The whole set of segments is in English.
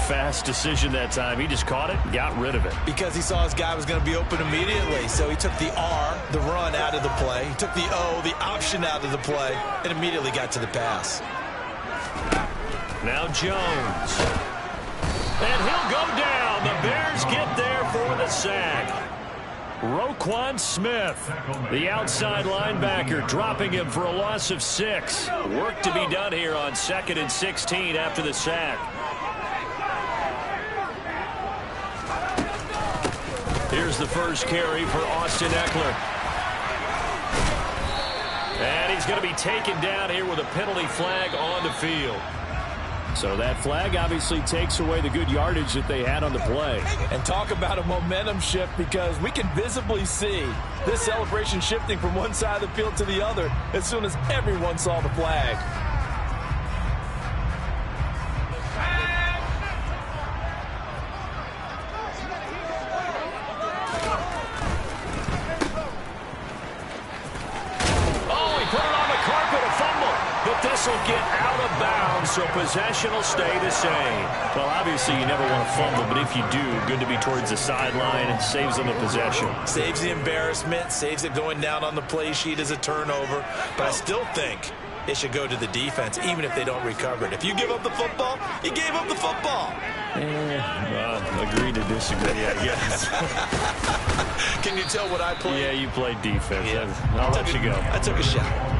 fast decision that time. He just caught it and got rid of it. Because he saw his guy was going to be open immediately. So he took the R, the run, out of the play. He took the O, the option, out of the play, and immediately got to the pass. Now Jones. And he'll go down. The Bears get there for the sack. Roquan Smith, the outside linebacker, dropping him for a loss of 6. Work to be done here on 2nd and 16 after the sack. Here's the first carry for Austin Ekeler. And he's going to be taken down here with a penalty flag on the field. So that flag obviously takes away the good yardage that they had on the play. And talk about a momentum shift, because we can visibly see this celebration shifting from one side of the field to the other as soon as everyone saw the flag. This will get out of bounds, so possession will stay the same. Well, obviously, you never want to fumble, but if you do, good to be towards the sideline and saves them the possession. Saves the embarrassment, saves it going down on the play sheet as a turnover. But I still think it should go to the defense, even if they don't recover it. If you give up the football, you gave up the football. Agree to disagree, I guess. Can you tell what I played? Yeah, you played defense. Yeah. I'll let you go. I took a shot.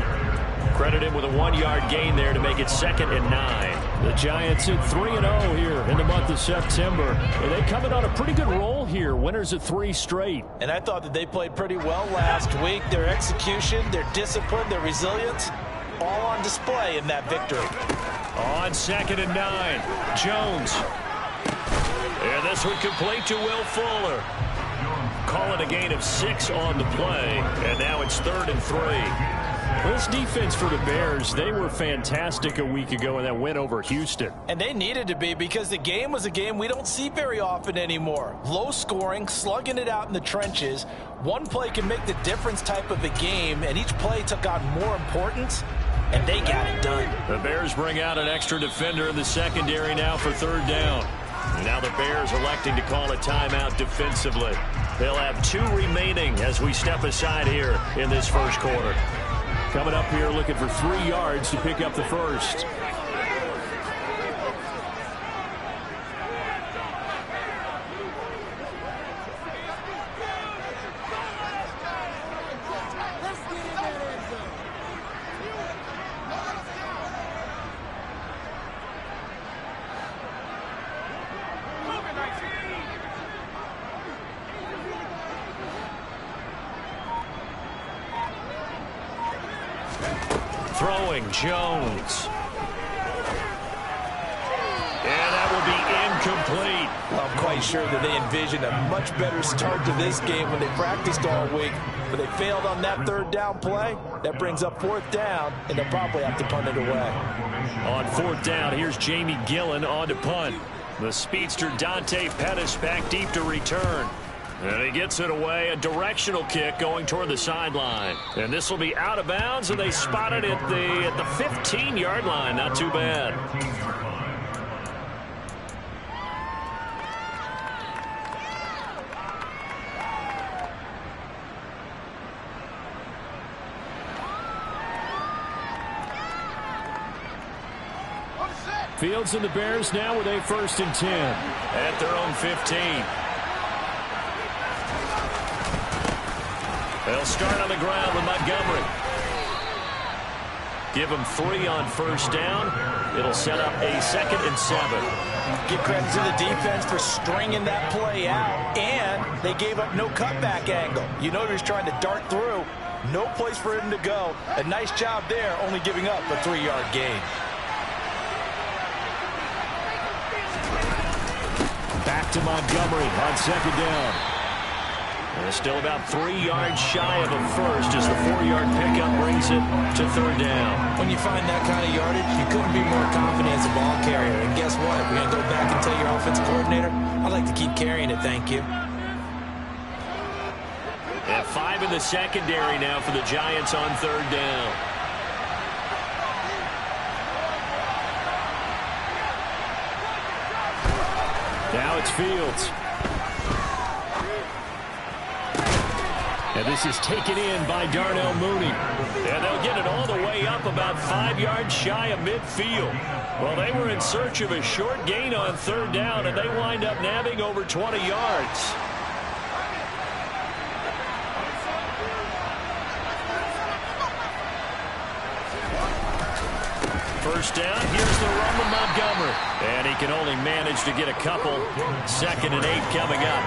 Credit him with a 1-yard gain there to make it 2nd and 9. The Giants at 3-0 here in the month of September. And they come in on a pretty good roll here. Winners of 3 straight. And I thought that they played pretty well last week. Their execution, their discipline, their resilience, all on display in that victory. On 2nd and 9, Jones. And this one complete to Will Fuller. Calling a gain of 6 on the play. And now it's 3rd and 3. Well, this defense for the Bears, they were fantastic a week ago in that win over Houston. And they needed to be, because the game was a game we don't see very often anymore. Low scoring, slugging it out in the trenches. One play can make the difference type of a game, and each play took on more importance, and they got it done. The Bears bring out an extra defender in the secondary now for 3rd down. Now the Bears electing to call a timeout defensively. They'll have 2 remaining as we step aside here in this first quarter. Coming up here looking for 3 yards to pick up the first. Throwing, Jones. And that will be incomplete. Well, I'm quite sure that they envisioned a much better start to this game when they practiced all week. But they failed on that 3rd down play. That brings up 4th down, and they'll probably have to punt it away. On 4th down, here's Jamie Gillen on to punt. The speedster Dante Pettis back deep to return. And he gets it away, a directional kick going toward the sideline. And this will be out of bounds, and they spot it at the 15-yard line. Not too bad. Fields and the Bears now with a 1st and 10 at their own 15. They'll start on the ground with Montgomery. Give them 3 on 1st down. It'll set up a 2nd and 7. Give credit to the defense for stringing that play out, and they gave up no cutback angle. You know he was trying to dart through. No place for him to go. A nice job there, only giving up a 3-yard gain. Back to Montgomery on 2nd down. And still about 3 yards shy of a first as the 4-yard pickup brings it to 3rd down. When you find that kind of yardage, you couldn't be more confident as a ball carrier. And guess what? We're going to go back and tell your offensive coordinator, I'd like to keep carrying it, thank you. And 5 in the secondary now for the Giants on 3rd down. Now it's Fields. And this is taken in by Darnell Mooney. And they'll get it all the way up about 5 yards shy of midfield. Well, they were in search of a short gain on third down, and they wind up nabbing over 20 yards. First down, here's the run with Montgomery. And he can only manage to get a couple. 2nd and 8 coming up.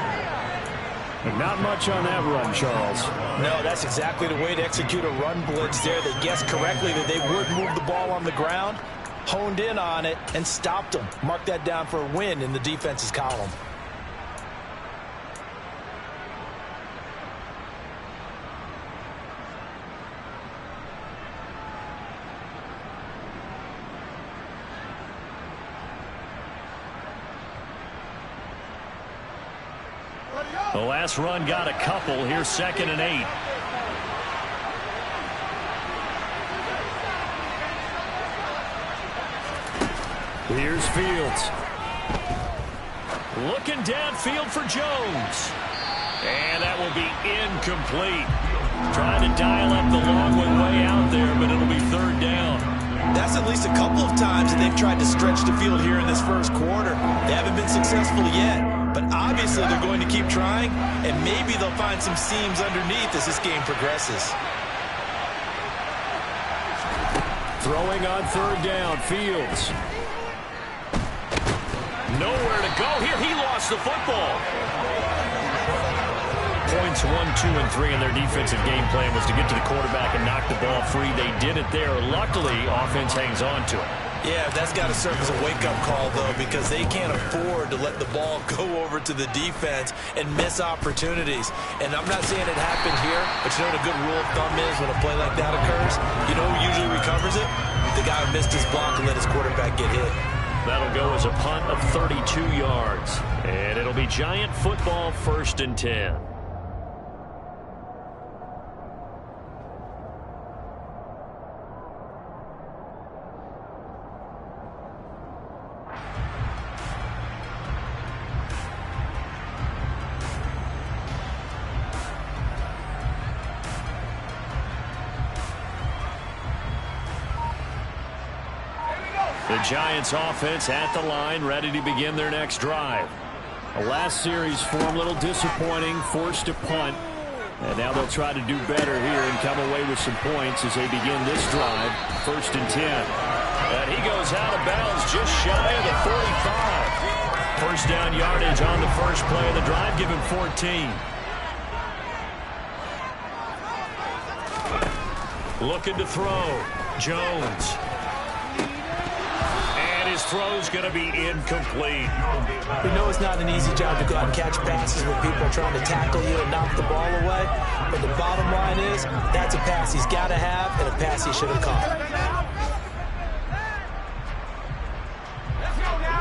Not much on that run, Charles. No, that's exactly the way to execute a run blitz there. They guessed correctly that they would move the ball on the ground, honed in on it, and stopped them. Mark that down for a win in the defense's column. The last run got a couple. Here's 2nd and 8. Here's Fields. Looking downfield for Jones. And that will be incomplete. Trying to dial up the long one way out there, but it'll be 3rd down. That's at least a couple of times that they've tried to stretch the field here in this first quarter. They haven't been successful yet. But obviously they're going to keep trying, and maybe they'll find some seams underneath as this game progresses. Throwing on 3rd down, Fields. Nowhere to go here. He lost the football. Points 1, 2, and 3 in their defensive game plan was to get to the quarterback and knock the ball free. They did it there. Luckily, offense hangs on to it. Yeah, that's got to serve as a wake-up call, though, because they can't afford to let the ball go over to the defense and miss opportunities. And I'm not saying it happened here, but you know what a good rule of thumb is when a play like that occurs? You know who usually recovers it? The guy who missed his block and let his quarterback get hit. That'll go as a punt of 32 yards. And it'll be Giant football, 1st and 10. The Giants offense at the line, ready to begin their next drive. The last series for them, a little disappointing, forced to punt. And now they'll try to do better here and come away with some points as they begin this drive, 1st and 10. And he goes out of bounds just shy of the 45. First down yardage on the first play of the drive, give him 14. Looking to throw, Jones. His throw's going to be incomplete. We know it's not an easy job to go out and catch passes when people are trying to tackle you and knock the ball away. But the bottom line is, that's a pass he's got to have and a pass he should have caught.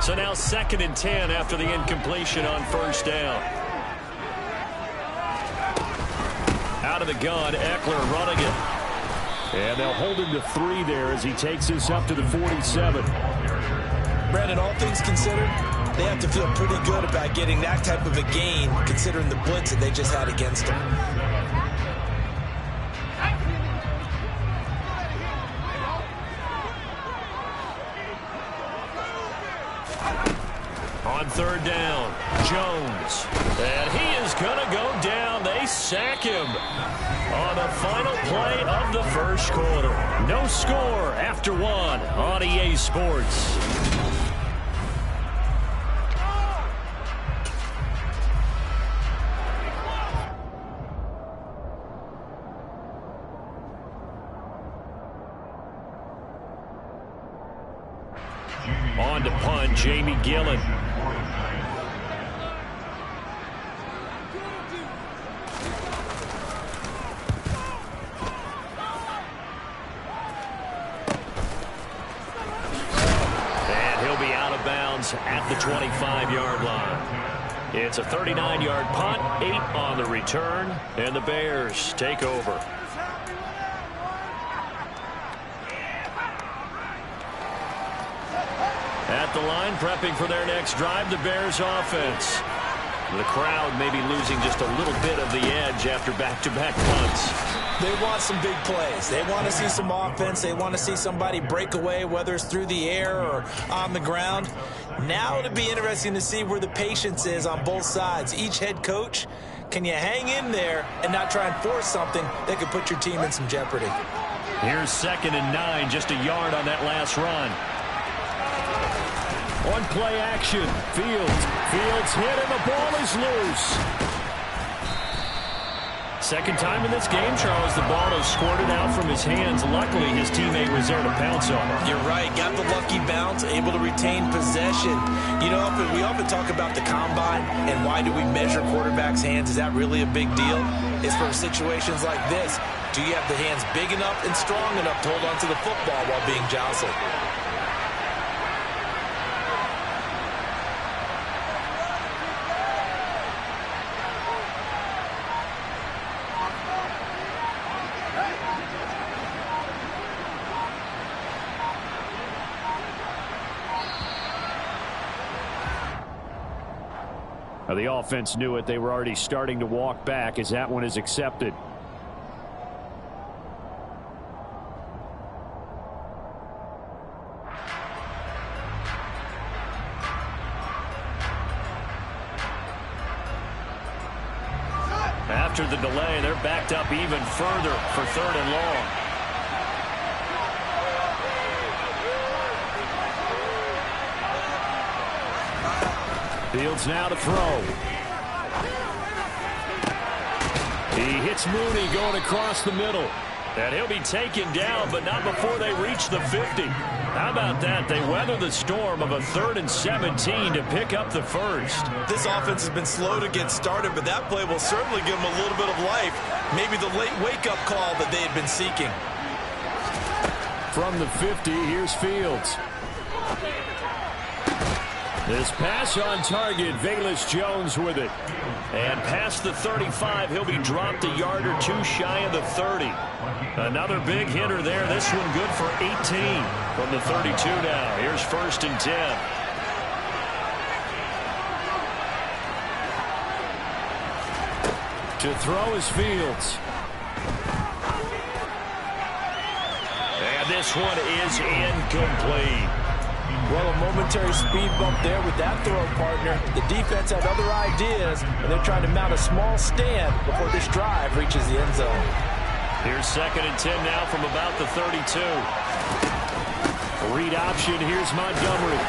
So now 2nd and 10 after the incompletion on 1st down. Out of the gun, Eckler running it. And they'll hold him to 3 there as he takes this up to the 47. Brandon, all things considered, they have to feel pretty good about getting that type of a gain considering the blitz that they just had against them. On 3rd down, Jones. And he is going to go down. They sack him on the final play of the first quarter. No score after 1 on EA Sports. On to punt, Jamie Gillen. And he'll be out of bounds at the 25-yard line. It's a 39-yard punt, 8 on the return, and the Bears take over. At the line, prepping for their next drive, the Bears offense. The crowd maybe losing just a little bit of the edge after back-to-back punts. They want some big plays. They want to see some offense. They want to see somebody break away, whether it's through the air or on the ground. Now it'll be interesting to see where the patience is on both sides. Each head coach, can you hang in there and not try and force something that could put your team in some jeopardy? Here's 2nd and 9, just a yard on that last run. On play action, Fields hit and the ball is loose. Second time in this game, Charles, the ball has squirted out from his hands. Luckily, his teammate was there to pounce on it. You're right. Got the lucky bounce, able to retain possession. You know, we often talk about the combine and why do we measure quarterbacks' hands. Is that really a big deal? It's for situations like this. Do you have the hands big enough and strong enough to hold onto the football while being jostled? Now, the offense knew it. They were already starting to walk back as that one is accepted. After the delay, they're backed up even further for 3rd and long. Fields now to throw. He hits Mooney going across the middle. And he'll be taken down, but not before they reach the 50. How about that? They weather the storm of a 3rd and 17 to pick up the first. This offense has been slow to get started, but that play will certainly give them a little bit of life. Maybe the late wake-up call that they had been seeking. From the 50, here's Fields. This pass on target, Velus Jones with it. And past the 35, he'll be dropped a yard or two shy of the 30. Another big hitter there. This one good for 18 from the 32 now. Here's 1st and 10. To throw is Fields. And this one is incomplete. Well, a momentary speed bump there with that throw, partner. The defense had other ideas, and they're trying to mount a small stand before this drive reaches the end zone. Here's 2nd and 10 now from about the 32. Read option, here's Montgomery.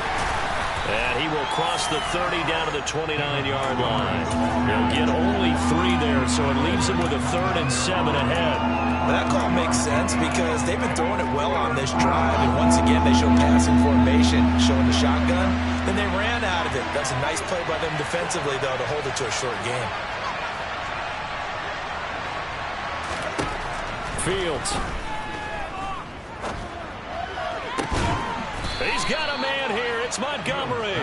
And he will cross the 30 down to the 29-yard line. He'll get only 3 there, so it leaves him with a 3rd and 7 ahead. Well, that call makes sense because they've been throwing it well on this drive, and once again they show passing formation, showing the shotgun. Then they ran out of it. That's a nice play by them defensively, though, to hold it to a short game. Fields. He's got a man here. It's Montgomery.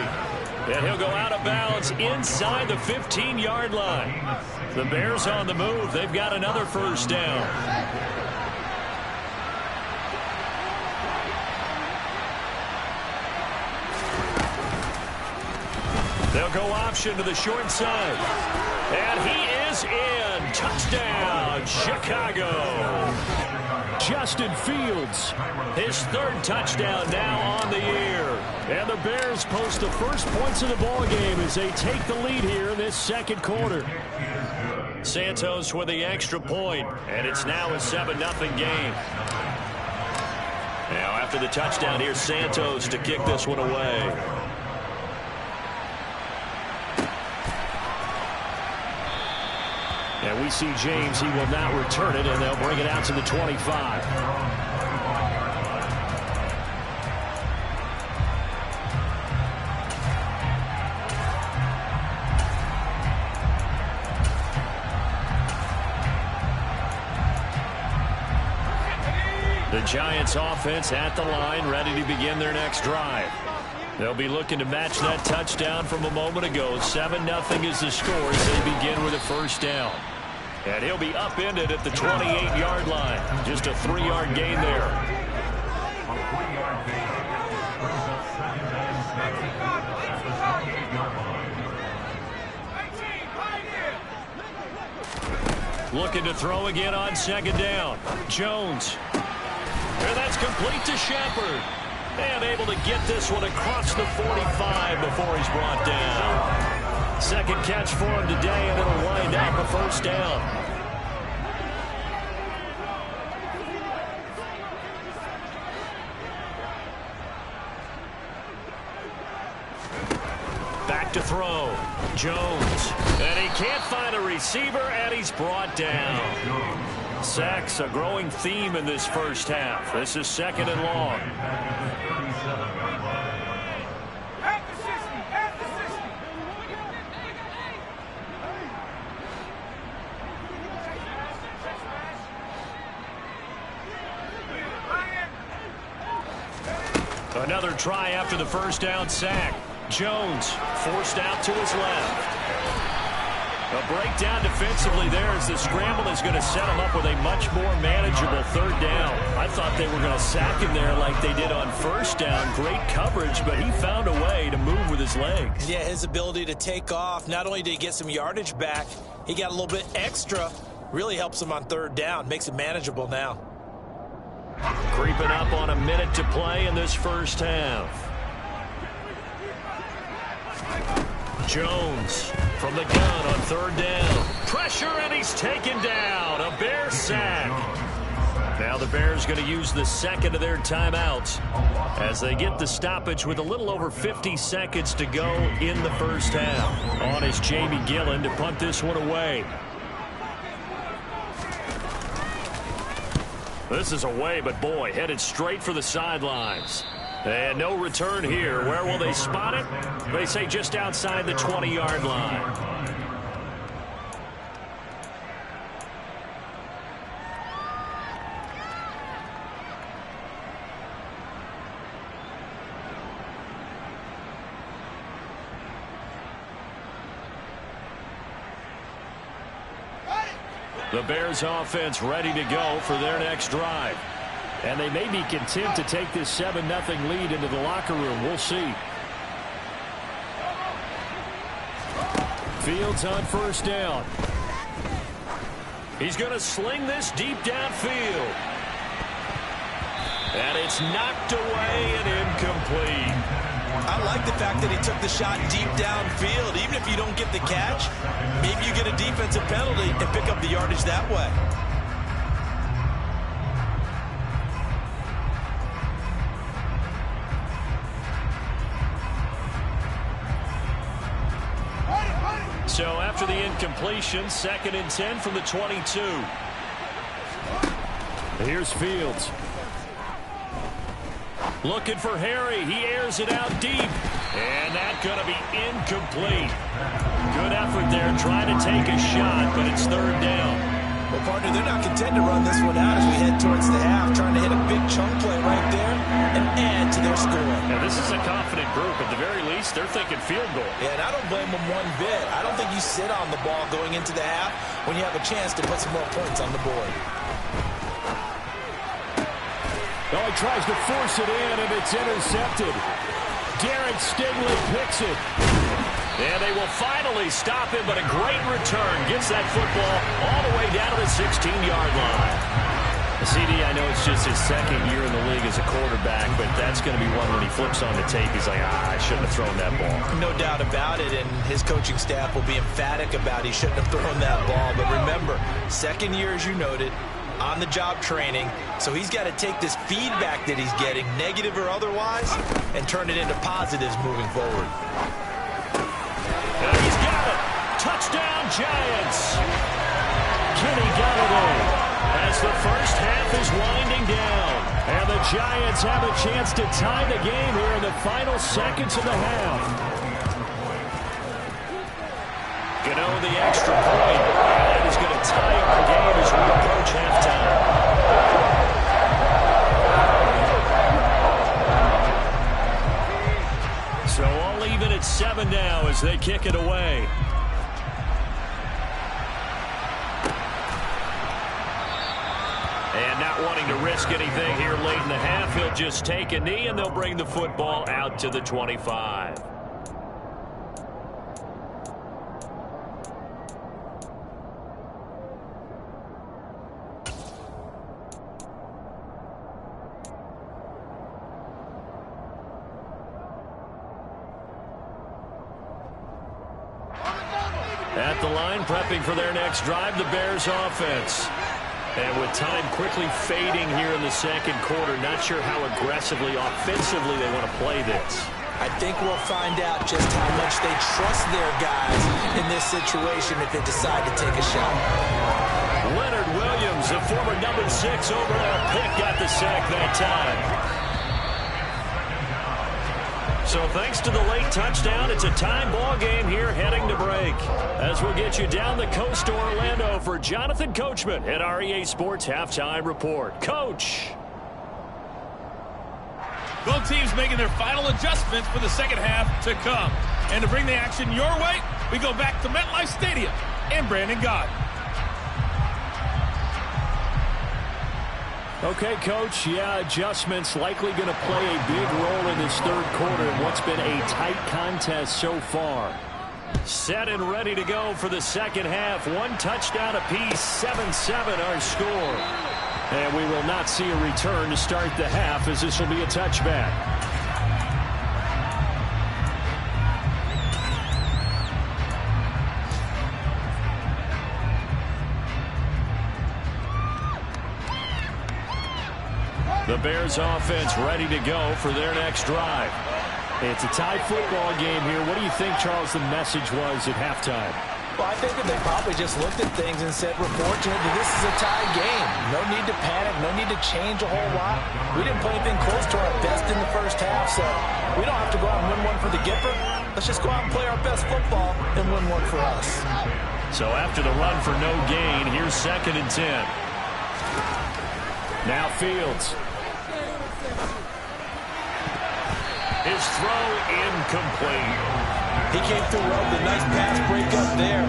And he'll go out of bounds inside the 15-yard line. The Bears on the move. They've got another first down. They'll go option to the short side. And he is in. Touchdown, Chicago. Justin Fields, his 3rd touchdown now on the year. And the Bears post the first points of the ball game as they take the lead here in this 2nd quarter. Santos with the extra point, and it's now a 7-0 game. Now after the touchdown, here's Santos to kick this one away. And we see James, he will not return it, and they'll bring it out to the 25. The Giants offense at the line, ready to begin their next drive. They'll be looking to match that touchdown from a moment ago. 7-0 is the score as they begin with a first down. And he'll be upended at the 28-yard line. Just a 3-yard gain there. Looking to throw again on second down. Jones. And that's complete to Shepard. And able to get this one across the 45 before he's brought down. Second catch for him today, and it'll wind up a first down. Back to throw. Jones. And he can't find a receiver, and he's brought down. Sacks, a growing theme in this first half. This is second and long. Another try after the first down sack. Jones forced out to his left. A breakdown defensively there as the scramble is going to set him up with a much more manageable third down. I thought they were going to sack him there like they did on first down. Great coverage, but he found a way to move with his legs. Yeah, his ability to take off, not only did he get some yardage back, he got a little bit extra. Really helps him on third down, makes it manageable now. Creeping up on a minute to play in this first half. Jones from the gun on third down. Pressure, and he's taken down. A Bear sack. Now the Bears going to use the second of their timeouts as they get the stoppage with a little over 50 seconds to go in the first half. On is Jamie Gillen to punt this one away. This is away, but boy, headed straight for the sidelines. And no return here. Where will they spot it? They say just outside the 20-yard line. The Bears offense ready to go for their next drive. And they may be content to take this 7-0 lead into the locker room. We'll see. Fields on first down. He's going to sling this deep downfield. And it's knocked away and incomplete. I like the fact that he took the shot deep downfield. Even if you don't get the catch, maybe you get a defensive penalty and pick up the yardage that way. So after the incompletion, 2nd and 10 from the 22. Here's Fields. Looking for Harry. He airs it out deep. And that's going to be incomplete. Good effort there trying to take a shot, but it's third down. Well, partner, they're not content to run this one out as we head towards the half, trying to hit a big chunk play right there and add to their score. Now, this is a confident group. At the very least, they're thinking field goal. Yeah, and I don't blame them one bit. I don't think you sit on the ball going into the half when you have a chance to put some more points on the board. Oh, he tries to force it in, and it's intercepted. Derek Stingley picks it. And they will finally stop him, but a great return. Gets that football all the way down to the 16-yard line. CD, I know it's just his second year in the league as a quarterback, but that's going to be one when he flips on the tape. He's like, I shouldn't have thrown that ball. No doubt about it, and his coaching staff will be emphatic about he shouldn't have thrown that ball. But remember, second year, as you noted, on-the-job training, so he's got to take this feedback that he's getting, negative or otherwise, and turn it into positives moving forward. And he's got it. Touchdown, Giants. Kenny Golladay as the first half is winding down. And the Giants have a chance to tie the game here in the final seconds of the half. Gano the extra point. And that is going to tie up the game as we approach halftime. So all even at 7 now as they kick it away. And not wanting to risk anything here late in the half, he'll just take a knee and they'll bring the football out to the 25. At the line, prepping for their next drive, the Bears offense. And with time quickly fading here in the second quarter, not sure how aggressively, offensively they want to play this. I think we'll find out just how much they trust their guys in this situation if they decide to take a shot. Leonard Williams, the former number 6 overall pick, got the sack that time. So thanks to the late touchdown, it's a time ball game here heading to break. As we'll get you down the coast to Orlando for Jonathan Coachman at our EA Sports Halftime Report. Coach. Both teams making their final adjustments for the second half to come. And to bring the action your way, we go back to MetLife Stadium and Brandon Gaudin. Okay, Coach, adjustments likely going to play a big role in this third quarter in what's been a tight contest so far. Set and ready to go for the second half. One touchdown apiece, 7-7 our score. And we will not see a return to start the half, as this will be a touchback. The Bears offense ready to go for their next drive. It's a tie football game here. What do you think, Charles, the message was at halftime? Well, I think that they probably just looked at things and said, we're fortunate that this is a tie game. No need to panic, no need to change a whole lot. We didn't play anything close to our best in the first half, so we don't have to go out and win one for the Gipper. Let's just go out and play our best football and win one for us. So after the run for no gain, here's 2nd and 10. Now Fields. His throw incomplete. He came through well with a nice pass breakup there.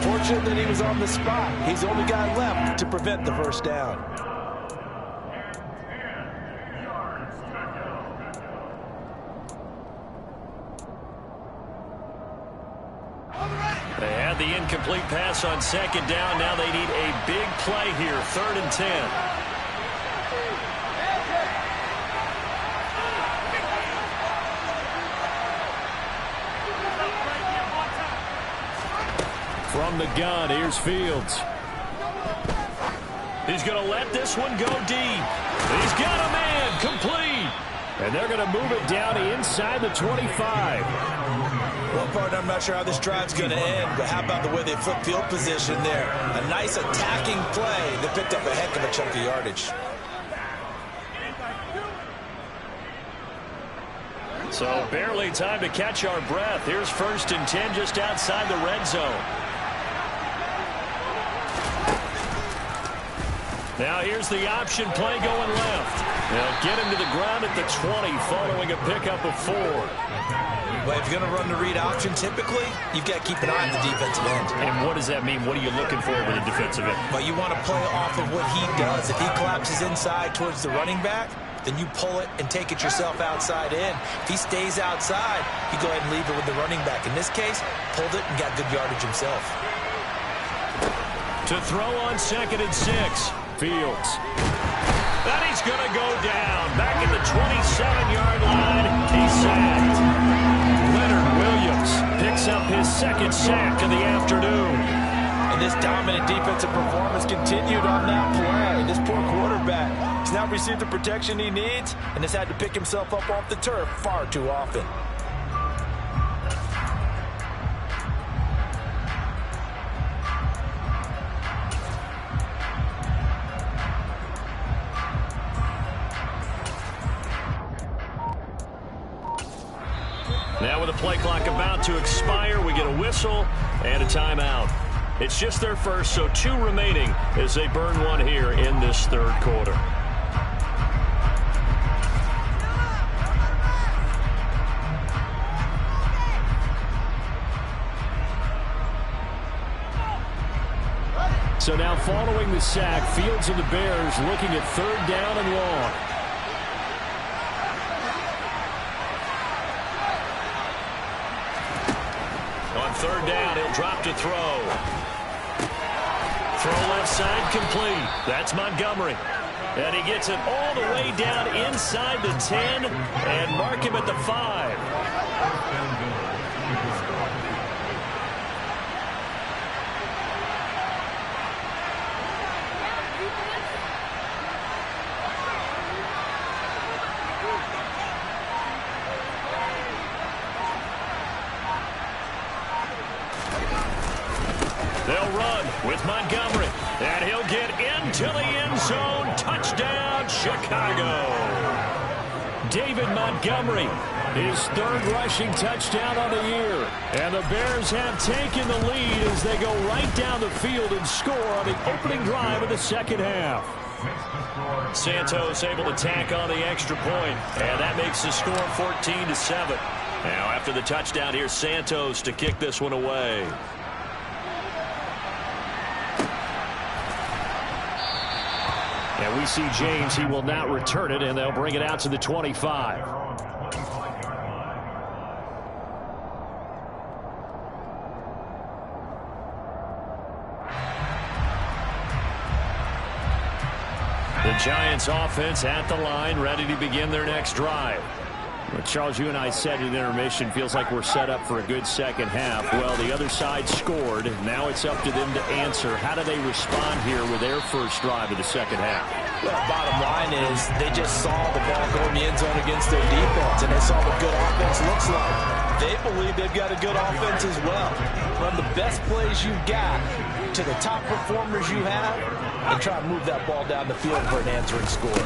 Fortunate that he was on the spot. He's the only guy left to prevent the first down. They had the incomplete pass on 2nd down. Now they need a big play here, 3rd and 10. From the gun, here's Fields. He's going to let this one go deep. He's got a man, complete. And they're going to move it down inside the 25. Well, partner, I'm not sure how this drive's going to end, but how about the way they flip field position there? A nice attacking play that picked up a heck of a chunk of yardage. So barely time to catch our breath. Here's 1st and 10 just outside the red zone. Now here's the option play going left. They'll get him to the ground at the 20 following a pickup of 4. Well, if you're going to run the read option, typically, you've got to keep an eye on the defensive end. And what does that mean? What are you looking for with a defensive end? But you want to play off of what he does. If he collapses inside towards the running back, then you pull it and take it yourself outside in. If he stays outside, you go ahead and leave it with the running back. In this case, pulled it and got good yardage himself. To throw on 2nd and 6. Fields. And he's going to go down. Back at the 27-yard line. He's sacked. Leonard Williams picks up his 2nd sack of the afternoon. And this dominant defensive performance continued on that play. This poor quarterback has not received the protection he needs and has had to pick himself up off the turf far too often. Now with the play clock about to expire, we get a whistle and a timeout. It's just their first, so 2 remaining as they burn one here in this third quarter. So now following the sack, Fields and the Bears looking at 3rd down and long. On 3rd down, he'll drop to throw. Throw left side, complete. That's Montgomery. And he gets it all the way down inside the 10 and mark him at the 5. 5 with Montgomery. And he'll get into the end zone. Touchdown, Chicago. David Montgomery, his third rushing touchdown on the year. And the Bears have taken the lead as they go right down the field and score on the opening drive of the second half. Santos able to tack on the extra point, and that makes the score 14-7. Now after the touchdown, here's Santos to kick this one away. And we see James. He will not return it, and they'll bring it out to the 25. The Giants offense at the line, ready to begin their next drive. Well, Charles, you and I said at intermission, feels like we're set up for a good second half. Well, the other side scored. Now it's up to them to answer. How do they respond here with their first drive of the second half? Well, bottom line is they just saw the ball go in the end zone against their defense, and they saw what good offense looks like. They believe they've got a good offense as well. Run the best plays you've got to the top performers you have and try to move that ball down the field for an answering score.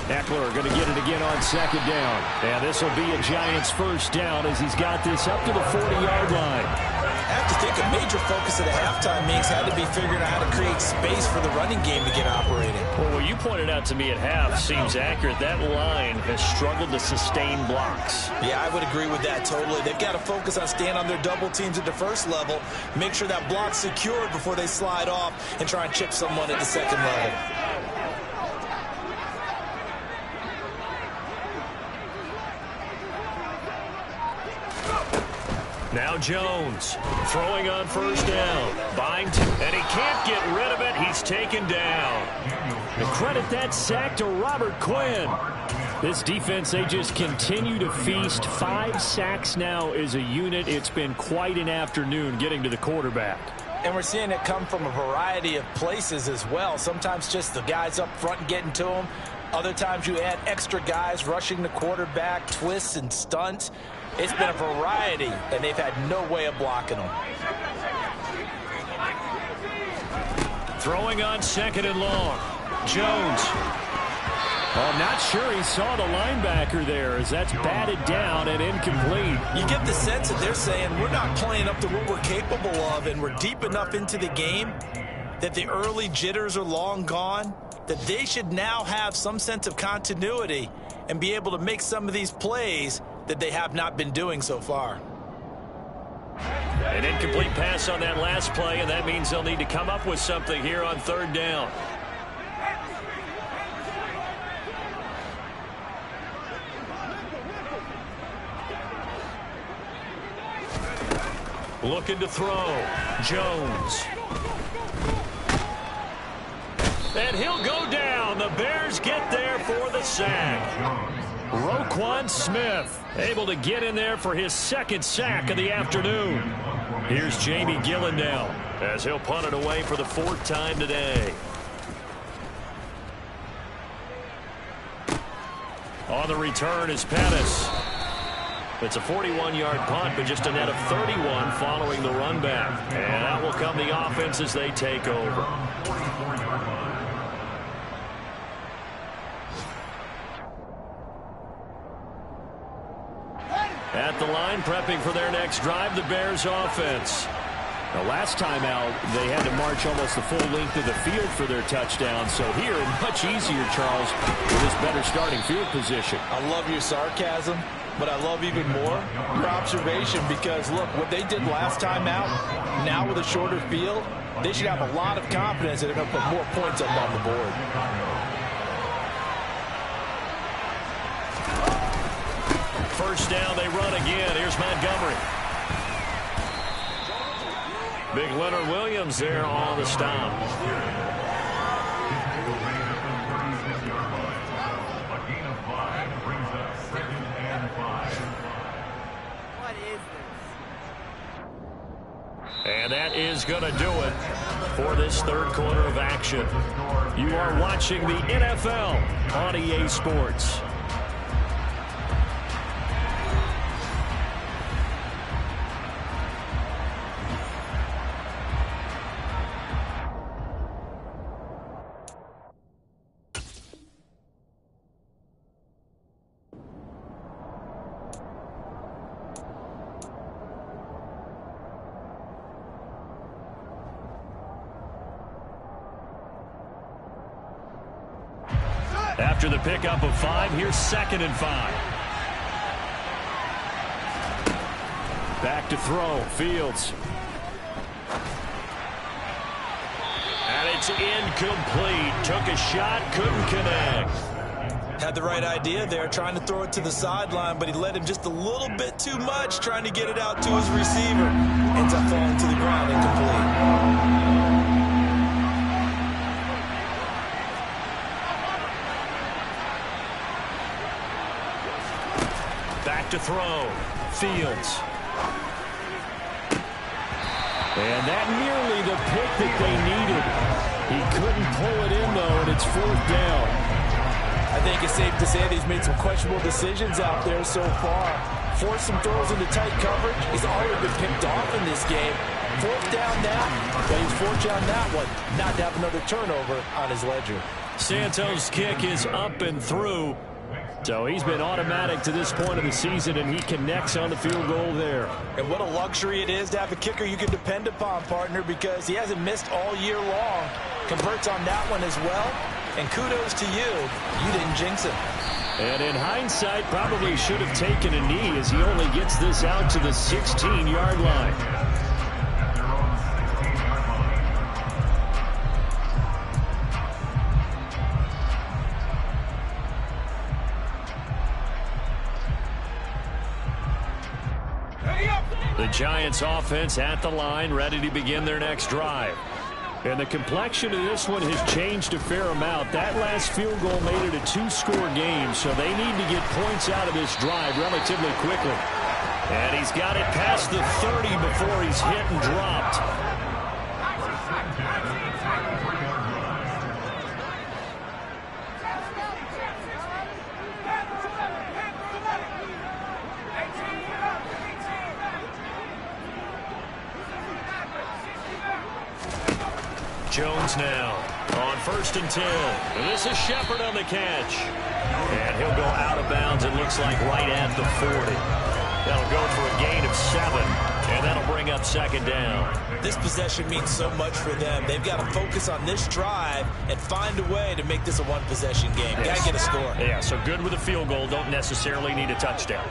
Eckler going to get it again on second down. And this will be a Giants first down as he's got this up to the 40-yard line. I have to think a major focus of the halftime meetings had to be figuring out how to create space for the running game to get operating. Well, what you pointed out to me at half seems accurate. That line has struggled to sustain blocks. Yeah, I would agree with that totally. They've got to focus on staying on their double teams at the first level, make sure that block's secured before they slide off and try and chip someone at the second level. Now Jones throwing on first down. Byington, and he can't get rid of it. He's taken down. The credit that sack to Robert Quinn. This defense, they just continue to feast. 5 sacks now as a unit. It's been quite an afternoon getting to the quarterback. And we're seeing it come from a variety of places as well. Sometimes just the guys up front and getting to him. Other times you add extra guys rushing the quarterback, twists and stunts. It's been a variety, and they've had no way of blocking them. Throwing on second and long. Jones. I'm not sure he saw the linebacker there as that's batted down and incomplete. You get the sense that they're saying we're not playing up to what we're capable of, and we're deep enough into the game that the early jitters are long gone, that they should now have some sense of continuity and be able to make some of these plays that they have not been doing so far. An incomplete pass on that last play, and that means they'll need to come up with something here on third down. Looking to throw. Jones. And he'll go down. The Bears get there for the sack. Roquan Smith able to get in there for his second sack of the afternoon. Here's Jamie Gillendow as he'll punt it away for the 4th time today. On the return is Pettis. It's a 41-yard punt, but just a net of 31 following the run back. And out will come the offense as they take over. At the line, prepping for their next drive, the Bears offense. The last time out, they had to march almost the full length of the field for their touchdown. So here, much easier, Charles, with this better starting field position. I love your sarcasm, but I love even more your observation because, look, what they did last time out, now with a shorter field, they should have a lot of confidence that they're going to put more points up on the board. First down, they run again. Here's Montgomery. Big Leonard Williams there on the stop. And that is going to do it for this third quarter of action. You are watching the NFL on EA Sports. After the pickup of 5, here's 2nd and 5. Back to throw. Fields. And it's incomplete. Took a shot, couldn't connect. Had the right idea there, trying to throw it to the sideline, but he led him just a little bit too much, trying to get it out to his receiver. Ends up falling to the ground, incomplete. Back to throw. Fields. And that nearly the pick that they needed. He couldn't pull it in, though, and it's 4th down. I think it's safe to say that he's made some questionable decisions out there so far. Forced some throws into tight coverage. He's already been picked off in this game. 4th down now, but he's fortunate on that one not to have another turnover on his ledger. Santos' kick is up and through. So he's been automatic to this point of the season, and he connects on the field goal there. And what a luxury it is to have a kicker you can depend upon, partner, because he hasn't missed all year long. Converts on that one as well. And kudos to you. You didn't jinx him. And in hindsight, probably should have taken a knee as he only gets this out to the 16-yard line. The Giants offense at the line, ready to begin their next drive. And the complexion of this one has changed a fair amount. That last field goal made it a 2-score game, so they need to get points out of this drive relatively quickly. And he's got it past the 30 before he's hit and dropped. Jones now on 1st and 10. And this is Shepard on the catch. And he'll go out of bounds, it looks like, right at the 40. That'll go for a gain of 7, and that'll bring up 2nd down. This possession means so much for them. They've got to focus on this drive and find a way to make this a one-possession game. Yes. Got to get a score. Yeah, so good with a field goal. Don't necessarily need a touchdown.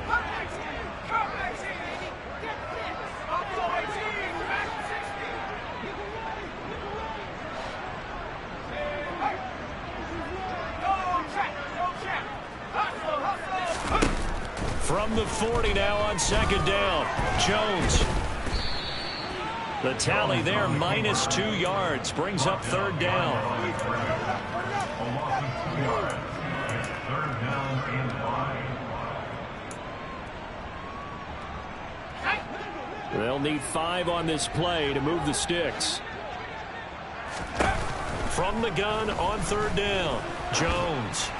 From the 40 now on 2nd down. Jones. The tally there, minus 2 yards. Brings up 3rd down. They'll need 5 on this play to move the sticks. From the gun on 3rd down. Jones.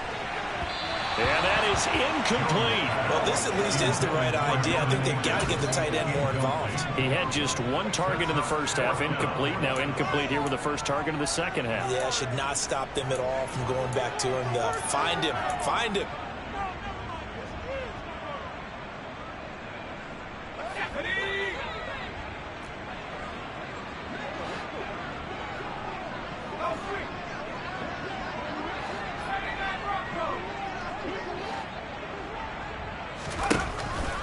And that is incomplete. Well, this at least is the right idea. I think they've got to get the tight end more involved. He had just 1 target in the first half, incomplete. Now incomplete here with the first target of the second half. Yeah, should not stop them at all from going back to him. Find him. Find him.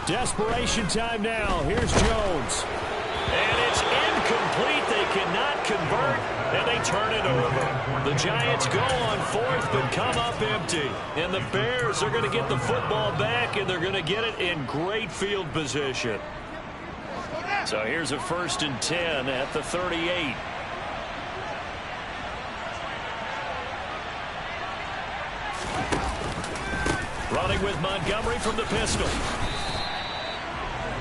Desperation time now. Here's Jones. And it's incomplete. They cannot convert, and they turn it over. The Giants go on 4th, but come up empty. And the Bears are going to get the football back, and they're going to get it in great field position. So here's a 1st and 10 at the 38. Running with Montgomery from the pistol.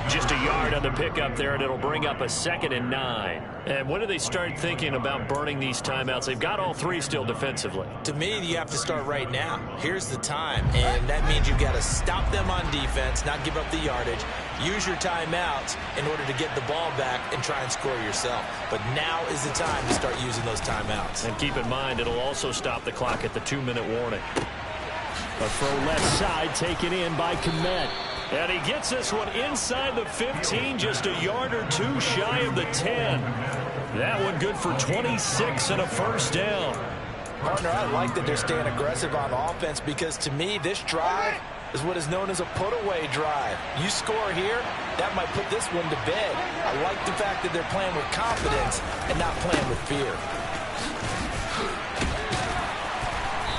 Just a yard on the pickup there, and it'll bring up a 2nd and 9. And when do they start thinking about burning these timeouts? They've got all 3 still defensively. To me, you have to start right now. Here's the time, and that means you've got to stop them on defense, not give up the yardage, use your timeouts in order to get the ball back and try and score yourself. But now is the time to start using those timeouts. And keep in mind, it'll also stop the clock at the 2-minute warning. A throw left side taken in by Kmet. And he gets this one inside the 15, just a yard or 2 shy of the 10. That one good for 26 and a 1st down. Partner, I like that they're staying aggressive on offense because to me, this drive is what is known as a put-away drive. You score here, that might put this one to bed. I like the fact that they're playing with confidence and not playing with fear.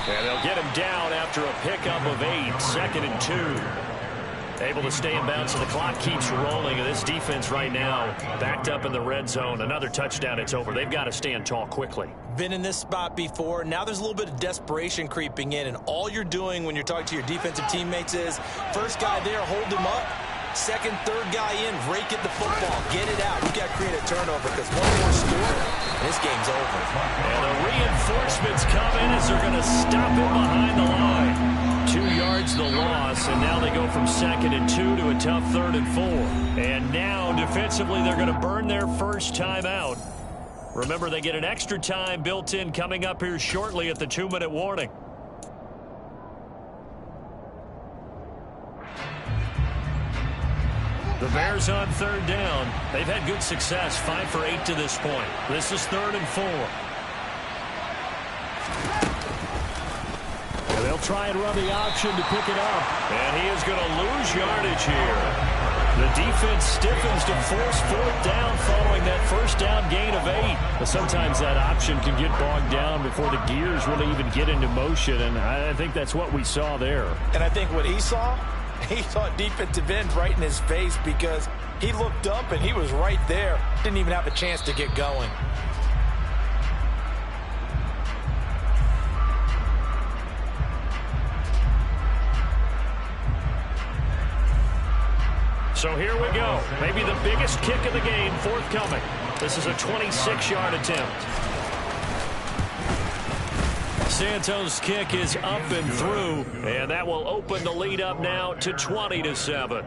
And they'll get him down after a pickup of 8, 2nd and 2. Able to stay in bounds, so the clock keeps rolling. And this defense right now backed up in the red zone. Another touchdown, it's over. They've got to stand tall quickly. Been in this spot before. Now there's a little bit of desperation creeping in, and all you're doing when you're talking to your defensive teammates is first guy there, hold him up. Second, third guy in, rake at the football. Get it out. You got to create a turnover because one more score, and this game's over. And the reinforcements come in as they're going to stop him behind the line. 2 yards the loss, and now they go from 2nd and 2 to a tough 3rd and 4. And now defensively they're going to burn their first time out. Remember, they get an extra time built in coming up here shortly at the 2-minute warning. The Bears on 3rd down. They've had good success, 5 for 8 to this point. This is 3rd and 4. And they'll try and run the option to pick it up. And he is going to lose yardage here. The defense stiffens to force 4th down following that first down gain of 8. But sometimes that option can get bogged down before the gears really even get into motion, and I think that's what we saw there. And I think what he saw defensive end right in his face because he looked up and he was right there. Didn't even have a chance to get going. So here we go. Maybe the biggest kick of the game forthcoming. This is a 26-yard attempt. Santos' kick is up and through, and that will open the lead up now to 20-7.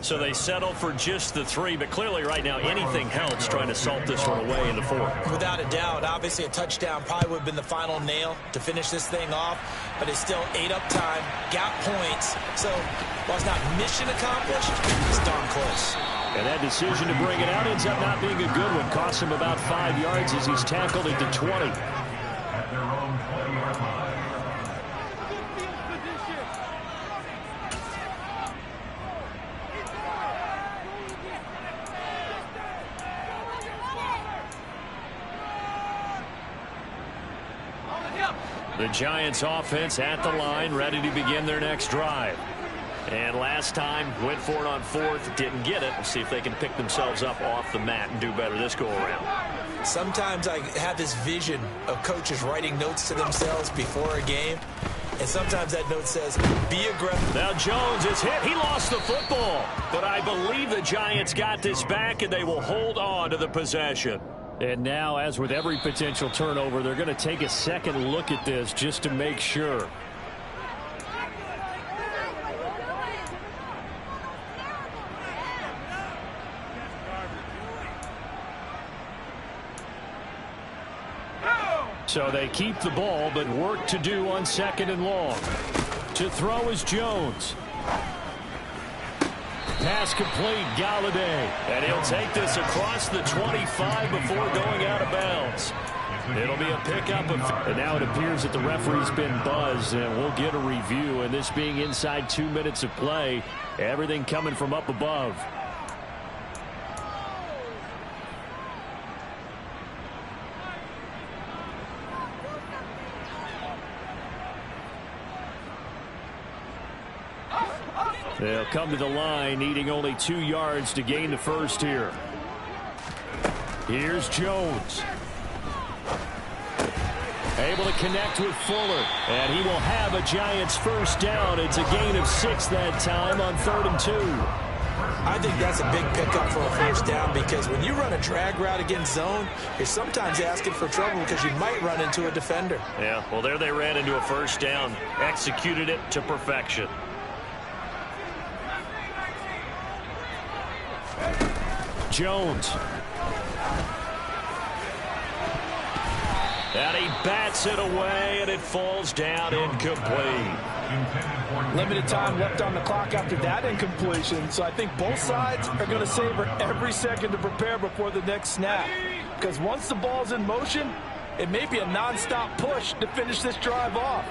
So they settle for just the 3, but clearly right now anything helps trying to salt this one away in the 4th. Without a doubt, obviously a touchdown probably would have been the final nail to finish this thing off, but it's still 8 up time, got points. So while it's not mission accomplished, it's darn close. And that decision to bring it out ends up not being a good one. Costs him about 5 yards as he's tackled at the 20. The Giants offense at the line, ready to begin their next drive. And last time, went for it on 4th, didn't get it. We'll see if they can pick themselves up off the mat and do better this go-around. Sometimes I have this vision of coaches writing notes to themselves before a game, and sometimes that note says, be aggressive. Now Jones is hit. He lost the football. But I believe the Giants got this back, and they will hold on to the possession. And now, as with every potential turnover, they're going to take a second look at this just to make sure. So they keep the ball, but work to do on 2nd and long. To throw is Jones. Pass complete, Galladay. And he'll take this across the 25 before going out of bounds. It'll be a pickup. And now it appears that the referee's been buzzed, and we'll get a review. And this being inside 2 minutes of play, everything coming from up above. They'll come to the line, needing only 2 yards to gain the first here. Here's Jones. Able to connect with Fuller. And he will have a Giants first down. It's a gain of 6 that time on 3rd and 2. I think that's a big pickup for a first down because when you run a drag route against zone, you're sometimes asking for trouble because you might run into a defender. Yeah, well, there they ran into a first down. Executed it to perfection. Jones. And he bats it away, and it falls down incomplete. Limited time left on the clock after that incompletion, so I think both sides are going to savor every second to prepare before the next snap. Because once the ball's in motion, it may be a nonstop push to finish this drive off.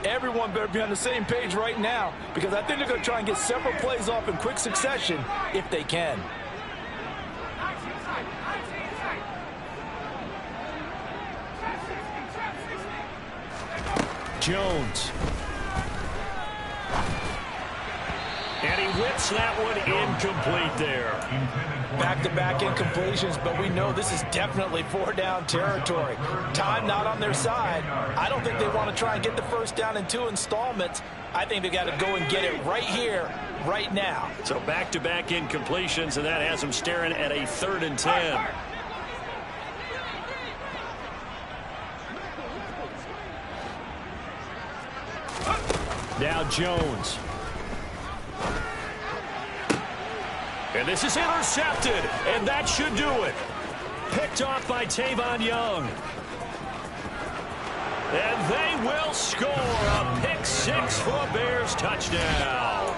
Everyone better be on the same page right now because I think they're going to try and get several plays off in quick succession if they can. Jones. And he whips that one incomplete there. Back-to-back incompletions, but we know this is definitely four-down territory. Time not on their side. I don't think they want to try and get the first down in 2 installments. I think they got to go and get it right here, right now. So back-to-back incompletions, and that has them staring at a 3rd and 10. Now Jones. And this is intercepted, and that should do it. Picked off by Tavon Young. And they will score a pick 6 for a Bears touchdown.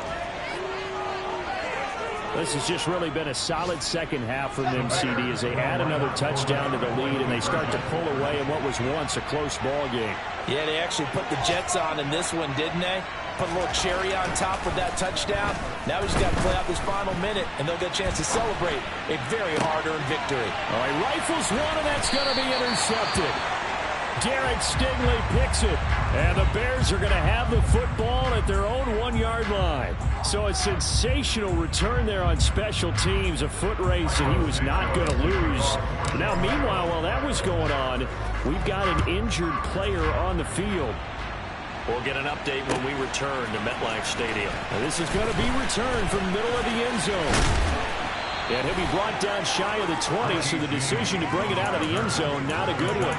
This has just really been a solid second half from them, CD, as they add another touchdown to the lead and they start to pull away in what was once a close ball game. Yeah, they actually put the Jets on in this one, didn't they? Put a little cherry on top with that touchdown. Now we just got to play out this final minute, and they'll get a chance to celebrate a very hard-earned victory. All right, rifles one, and that's going to be intercepted. Derek Stingley picks it, and the Bears are going to have the football at their own 1-yard line. So a sensational return there on special teams, a foot race that he was not going to lose. Now, meanwhile, while that was going on, we've got an injured player on the field. We'll get an update when we return to MetLife Stadium. And this is going to be returned from the middle of the end zone. And he'll be brought down shy of the 20, so the decision to bring it out of the end zone, not a good one.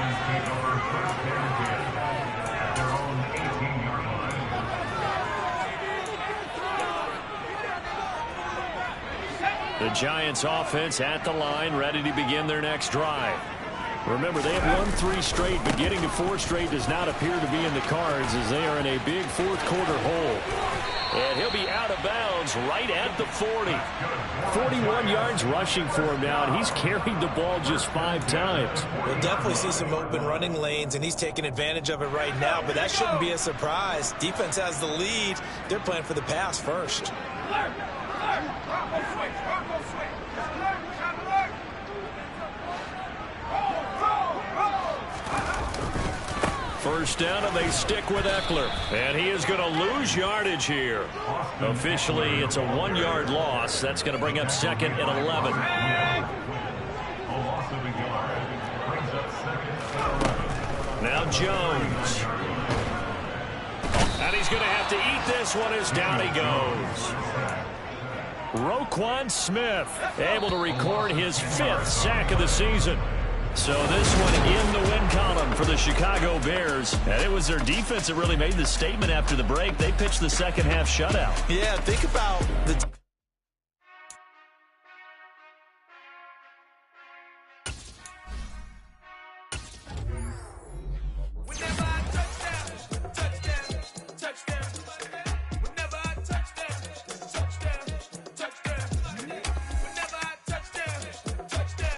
The Giants offense at the line, ready to begin their next drive. Remember, they have won 3 straight, but getting to 4 straight does not appear to be in the cards as they are in a big fourth-quarter hole. And he'll be out of bounds right at the 40. 41 yards rushing for him now, and he's carried the ball just 5 times. We'll definitely see some open running lanes, and he's taking advantage of it right now, but that shouldn't be a surprise. Defense has the lead. They're playing for the pass first. First down, and they stick with Eckler. And he is going to lose yardage here. Officially, it's a 1-yard loss. That's going to bring up 2nd and 11. Now Jones. And he's going to have to eat this one as down he goes. Roquan Smith able to record his 5th sack of the season. So this one in the win column for the Chicago Bears. And it was their defense that really made the statement after the break. They pitched the second half shutout. Yeah, think about the